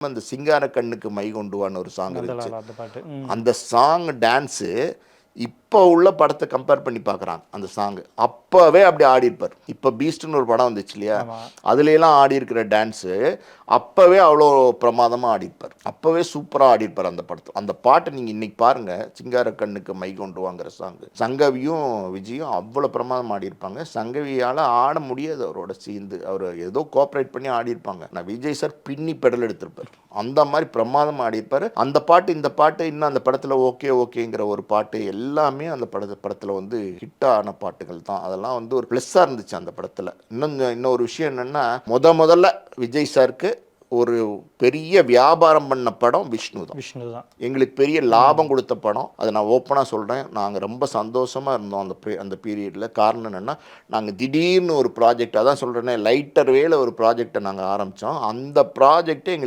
அந்த சிங்கார கண்ணுக்கு மை கொண்டு வான்னு ஒரு சாங் இருந்துச்சு. அந்த பாட்டு. அந்த சாங் டான்ஸு இப்போ உள்ள படத்தை கம்பேர் பண்ணி பார்க்குறாங்க. அந்த சாங்கு அப்போவே அப்படி ஆடி இருப்பார். இப்போ பீஸ்ட்னு ஒரு படம் வந்துச்சு இல்லையா, அதுலலாம் ஆடி இருக்கிற டான்ஸு அப்போவே அவ்வளோ பிரமாதமாக ஆடி இருப்பார். அப்போவே சூப்பராக ஆடி இருப்பார் அந்த படத்தை. அந்த பாட்டை நீங்கள் இன்னைக்கு பாருங்கள், சிங்கார கண்ணுக்கு மை கொண்டு வாங்குற சாங்கு. சங்கவியும் விஜயும் அவ்வளோ பிரமாதம் ஆடி இருப்பாங்க. சங்கவியால் ஆட முடியாது அவரோட சேர்ந்து, அவர் ஏதோ கோஆப்ரேட் பண்ணி ஆடி இருப்பாங்க. நான் விஜய் சார் பின்னி பெடல் எடுத்திருப்பார். அந்த மாதிரி பிரமாதம் ஆடி இருப்பார். அந்த பாட்டு இந்த பாட்டு இன்னும் அந்த படத்தில் ஓகேங்கிற ஒரு பாட்டு எல்லாமே அந்த படத்தில் வந்து ஹிட்டான பாட்டுகள் தான். அதெல்லாம் வந்து ஒரு ப்ளஸ்ஸாக இருந்துச்சு அந்த படத்தில். இன்னொரு விஷயம் என்னென்னா, முதல்ல விஜய் சாருக்கு ஒரு பெரிய வியாபாரம் பண்ண படம் விஷ்ணு தான். எங்களுக்கு பெரிய லாபம் கொடுத்த படம். அதை நான் ஓப்பனாக சொல்கிறேன். நாங்கள் ரொம்ப சந்தோஷமாக இருந்தோம் அந்த பீரியடில். காரணம் என்னென்னா, நாங்கள் திடீர்னு ஒரு ப்ராஜெக்ட், அதான் சொல்கிறேன்னே, லைட்டர் வேல ஒரு ப்ராஜெக்டை நாங்கள் ஆரம்பித்தோம். அந்த ப்ராஜெக்டே எங்களுக்கு